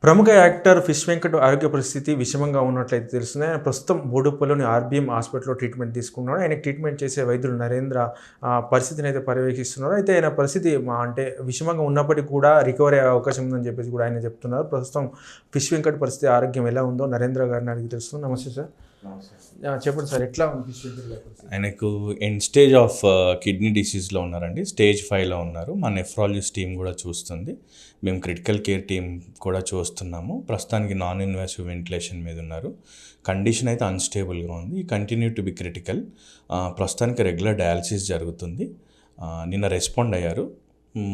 ప్రముఖ actor fish Venkat ఆరోగ్య పరిస్థితి విషమంగా ఉన్నట్లయితే తెలుస్తుంది. ఆయన ప్రస్తుతం బోడుప్పల్లోని ఆర్బీఎం హాస్పిటల్లో ట్రీట్మెంట్ తీసుకున్నాడు. ఆయనకి ట్రీట్మెంట్ చేసే వైద్యులు నరేంద్ర పరిస్థితిని అయితే పర్యవేక్షిస్తున్నారు. అయితే ఆయన పరిస్థితి అంటే విషమంగా ఉన్నప్పటికీ కూడా రికవరీ అయ్యే అవకాశం ఉందని చెప్పేసి కూడా ఆయన చెప్తున్నారు. ప్రస్తుతం ఫిష్ వెంకట్ పరిస్థితి ఆరోగ్యం ఎలా ఉందో నరేంద్ర గారిని అడిగి తెలుస్తుంది. నమస్తే సార్. చెప్పండి సార్, ఎట్లా ఉంది ఫిష్ వెంకట్? ఆయనకు ఎండ్ స్టేజ్ ఆఫ్ కిడ్నీ డిసీజ్లో ఉన్నారండి. స్టేజ్ 5లో ఉన్నారు. మా నెఫ్రాలజిస్ట్ టీం కూడా చూస్తుంది. మేము క్రిటికల్ కేర్ టీం కూడా చూస్తున్నాము. ప్రస్తుతానికి నాన్ ఇన్వాసివ్ వెంటిలేషన్ మీద ఉన్నారు. కండిషన్ అయితే అన్స్టేబుల్గా ఉంది. Continue to be critical. ప్రస్తుతానికి రెగ్యులర్ డయాలసిస్ జరుగుతుంది. నిన్న రెస్పాండ్ అయ్యారు.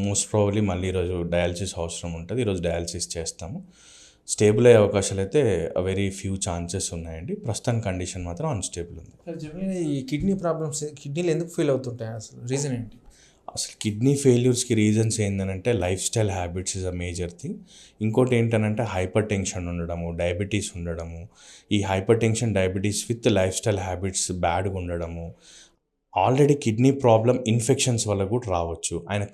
మోస్ట్ ప్రాబబ్లీ మళ్ళీ ఈరోజు డయాలసిస్ అవసరం ఉంటుంది. ఈరోజు డయాలసిస్ చేస్తాము. స్టేబుల్ అయ్యే అవకాశాలు అయితే వెరీ ఫ్యూ ఛాన్సెస్ ఉన్నాయండి. ప్రస్తుతం కండిషన్ మాత్రం అన్స్టేబుల్ ఉంది. జనరల్గా ఈ కిడ్నీ ప్రాబ్లమ్స్ కిడ్నీలు ఎందుకు ఫెయిల్ అవుతుంటాయి? అసలు రీజన్ ఏంటి? అసలు కిడ్నీ ఫెయిల్యూర్స్కి రీజన్స్ ఏంటంటే life style habits is a major thing. ఇంకోటి ఏంటంటే హైపర్ టెన్షన్ ఉండడము, డయాబెటీస్ ఉండడము. ఈ hyper tension, diabetes with life style habits బ్యాడ్గా ఉండడము. ఆల్రెడీ కిడ్నీ ప్రాబ్లం ఇన్ఫెక్షన్స్ వల్ల కూడా రావచ్చు. ఆయన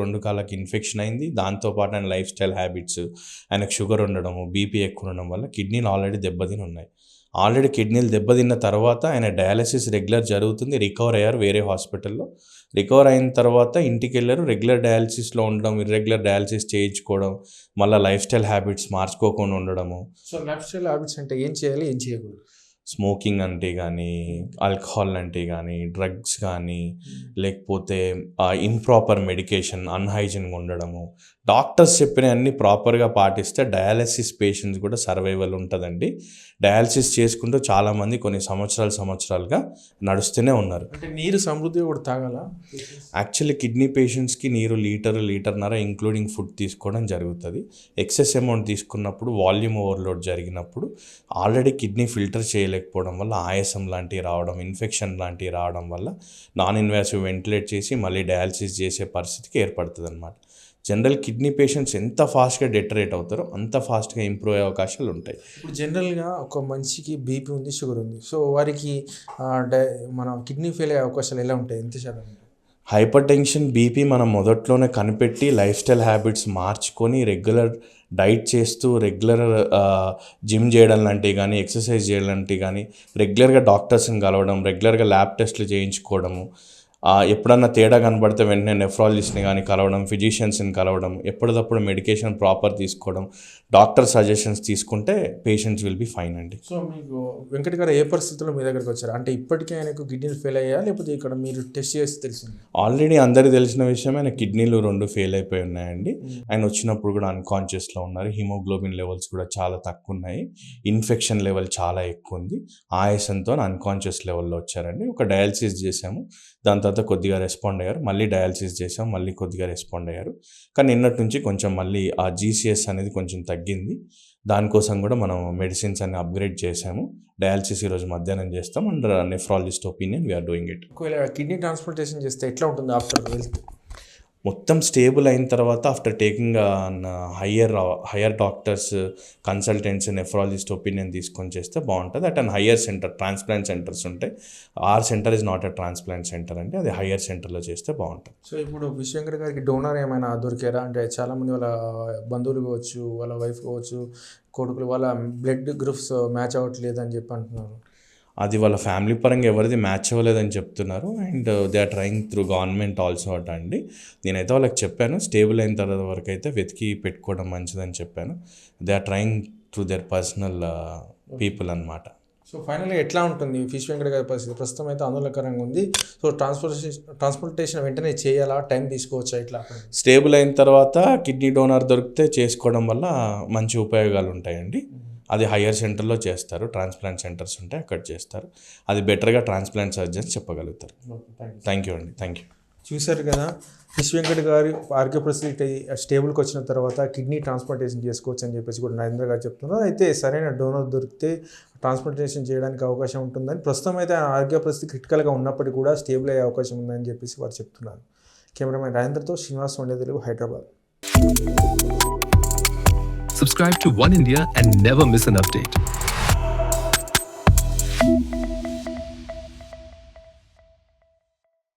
రెండు కాళ్ళకి ఇన్ఫెక్షన్ అయింది. దాంతోపాటు ఆయన లైఫ్ స్టైల్ హ్యాబిట్స్, ఆయనకు షుగర్ ఉండడము, బీపీ ఎక్కువ ఉండడం వల్ల కిడ్నీలు ఆల్రెడీ దెబ్బతిని ఉన్నాయి. ఆల్రెడీ కిడ్నీలు దెబ్బతిన్న తర్వాత ఆయన డయాలసిస్ రెగ్యులర్ జరుగుతుంది. రికవర్ అయ్యారు వేరే హాస్పిటల్లో. రికవర్ అయిన తర్వాత ఇంటికి వెళ్ళారు. రెగ్యులర్ డయాలసిస్లో ఉండడం, ఇర్రెగ్యులర్ డయాలసిస్ చేయించుకోవడం, మళ్ళీ లైఫ్ స్టైల్ హ్యాబిట్స్ మార్చుకోకుండా ఉండడము. సో లైఫ్ స్టైల్ హ్యాబిట్స్ అంటే ఏం చేయాలి, ఏం చేయకూడదు? స్మోకింగ్ అంటే కానీ, ఆల్కహాల్ అంటే కానీ, డ్రగ్స్ కానీ, లేకపోతే ఇంప్రాపర్ మెడికేషన్, అన్హైజీన్గా ఉండడము. డాక్టర్స్ చెప్పిన అన్ని ప్రాపర్గా పాటిస్తే డయాలసిస్ పేషెంట్స్ కూడా సర్వైవల్ ఉంటుందండి. డయాలసిస్ చేసుకుంటూ చాలామంది కొన్ని సంవత్సరాలుగా నడుస్తూనే ఉన్నారు. అంటే నీరు సమృద్ధిగా కూడా తాగాల? యాక్చువల్లీ కిడ్నీ పేషెంట్స్కి నీరు లీటర్న్నర ఇంక్లూడింగ్ ఫుడ్ తీసుకోవడం జరుగుతుంది. ఎక్సెస్ అమౌంట్ తీసుకున్నప్పుడు, వాల్యూమ్ ఓవర్లోడ్ జరిగినప్పుడు ఆల్రెడీ కిడ్నీ ఫిల్టర్ చేయలేకపోవడం వల్ల ఆయాసం లాంటివి రావడం, ఇన్ఫెక్షన్ లాంటివి రావడం వల్ల నాన్ ఇన్వాసివ్ వెంటిలేట్ చేసి మళ్ళీ డయాలసిస్ చేసే పరిస్థితికి ఏర్పడుతుంది అన్నమాట. జనరల్ కిడ్నీ పేషెంట్స్ ఎంత ఫాస్ట్గా డెటరేట్ అవుతారో అంత ఫాస్ట్గా ఇంప్రూవ్ అయ్యే అవకాశాలు ఉంటాయి. ఇప్పుడు జనరల్గా ఒక మనిషికి బీపీ ఉంది, షుగర్ ఉంది. సో వారికి మన కిడ్నీ ఫెయిల్ అయ్యే అవకాశాలు ఎలా ఉంటాయి? ఎంత శాతం? హైపర్ టెన్షన్, బీపీ మనం మొదట్లోనే కనిపెట్టి లైఫ్ స్టైల్ హ్యాబిట్స్ మార్చుకొని రెగ్యులర్ డైట్ చేస్తూ, రెగ్యులర్ జిమ్ చేయడం లాంటివి కానీ, ఎక్సర్సైజ్ చేయడం లాంటివి కానీ, రెగ్యులర్గా డాక్టర్స్ని కలవడం, రెగ్యులర్గా ల్యాబ్ టెస్ట్లు చేయించుకోవడము, ఎప్పుడన్నా తేడా కనబడితే వెంటనే నెఫ్రాలజిస్ట్ని కానీ కలవడం, ఫిజిషియన్స్ని కలవడం, ఎప్పటికప్పుడు మెడికేషన్ ప్రాపర్ తీసుకోవడం, డాక్టర్ సజెషన్స్ తీసుకుంటే పేషెంట్స్ విల్ బి ఫైన్ అండి. సో మీకు వెంకట్ గారు ఏ పరిస్థితుల్లో మీ దగ్గరికి వచ్చారు? అంటే ఇప్పటికే ఆయనకు కిడ్నీలు ఫెయిల్ అయ్యా, లేకపోతే ఇక్కడ మీరు టెస్ట్ చేసి తెలిసింది? ఆల్రెడీ అందరికీ తెలిసిన విషయం, ఆయన కిడ్నీలు 2 ఫెయిల్ అయిపోయి ఉన్నాయండి. ఆయన వచ్చినప్పుడు కూడా అన్కాన్షియస్లో ఉన్నారు. హిమోగ్లోబిన్ లెవెల్స్ కూడా చాలా తక్కువ ఉన్నాయి. ఇన్ఫెక్షన్ లెవెల్ చాలా ఎక్కువ ఉంది. ఆయాసంతో అన్కాన్షియస్ లెవెల్లో వచ్చారండి. ఒక డయాలసిస్ చేశాము. దాని తర్వాత కొద్దిగా రెస్పాండ్ అయ్యారు. మళ్ళీ డయాలసిస్ చేసాం, మళ్ళీ కొద్దిగా రెస్పాండ్ అయ్యారు. కానీ నిన్నటి నుంచి కొంచెం మళ్ళీ ఆ జీసీఎస్ అనేది కొంచెం తగ్గింది. దానికోసం కూడా మనం మెడిసిన్స్ అన్ని అప్గ్రేడ్ చేసాము. డయాలసిస్ ఈరోజు మధ్యాహ్నం చేస్తాం. Under nephrologist opinion we are doing it. ఒకవేళ కిడ్నీ ట్రాన్స్ప్లాంటేషన్ చేస్తే ఎట్లా ఉంటుంది ఆఫ్టర్ వెల్త్? మొత్తం స్టేబుల్ అయిన తర్వాత after taking higher doctors consultants, nephrologist opinion తీసుకొని చేస్తే బాగుంటుంది. At and higher centre, transplant centres ఉంటాయి. Our centre is not a transplant centre అండి, అది హయ్యర్ సెంటర్లో చేస్తే బాగుంటుంది. సో ఇప్పుడు ఫిష్ వెంకట్ గారికి డోనర్ ఏమైనా దొరికారా? అంటే చాలామంది వాళ్ళ బంధువులు కావచ్చు, వాళ్ళ వైఫ్ కావచ్చు, కొడుకులు, వాళ్ళ బ్లడ్ గ్రూప్స్ మ్యాచ్ అవ్వట్లేదు అని చెప్పి అంటున్నారు. అది వాళ్ళ ఫ్యామిలీ పరంగా ఎవరిది మ్యాచ్ అవ్వలేదని చెప్తున్నారు. And they are trying through government also అట అండి. నేనైతే వాళ్ళకి చెప్పాను, స్టేబుల్ అయిన తర్వాత వరకు అయితే వెతికి పెట్టుకోవడం మంచిదని చెప్పాను. They are trying through their personal people అన్నమాట. సో ఫైనల్గా ఎట్లా ఉంటుంది ఫిష్ వెంకట్ గారి పరిస్థితి? ప్రస్తుతం అయితే ఆందోళనకరంగా ఉంది. సో ట్రాన్స్ప్లాంటేషన్ వెంటనే చేయాలా, టైం తీసుకోవచ్చా? ఇట్లా స్టేబుల్ అయిన తర్వాత కిడ్నీ డోనర్ దొరికితే చేసుకోవడం వల్ల మంచి ఉపయోగాలు ఉంటాయండి. అది హయ్యర్ సెంటర్లో చేస్తారు. ట్రాన్స్ప్లాంట్ సెంటర్స్ ఉంటాయి, అక్కడ చేస్తారు. అది బెటర్గా ట్రాన్స్ప్లాంట్ సర్జన్స్ చెప్పగలుగుతారు. థ్యాంక్ యూ అండి. Thank you. చూశారు కదా, ఫిష్ వెంకట్ గారి ఆరోగ్య పరిస్థితి స్టేబుల్కి వచ్చిన తర్వాత కిడ్నీ ట్రాన్స్ప్లాంటేషన్ చేసుకోవచ్చు అని చెప్పేసి కూడా నరేంద్ర గారు చెప్తున్నారు. అయితే సరైన డోనర్ దొరికితే ట్రాన్స్ప్లాంటేషన్ చేయడానికి అవకాశం ఉంటుందని, ప్రస్తుతం అయితే ఆరోగ్య పరిస్థితి క్రిటికల్గా ఉన్నప్పటికీ కూడా స్టేబుల్ అయ్యే అవకాశం ఉందని చెప్పేసి వారు చెప్తున్నారు. కెమెరామెన్ రాజేంద్రతో శ్రీనివాస్, వండే Telugu, Hyderabad. Subscribe to One India and never miss an update.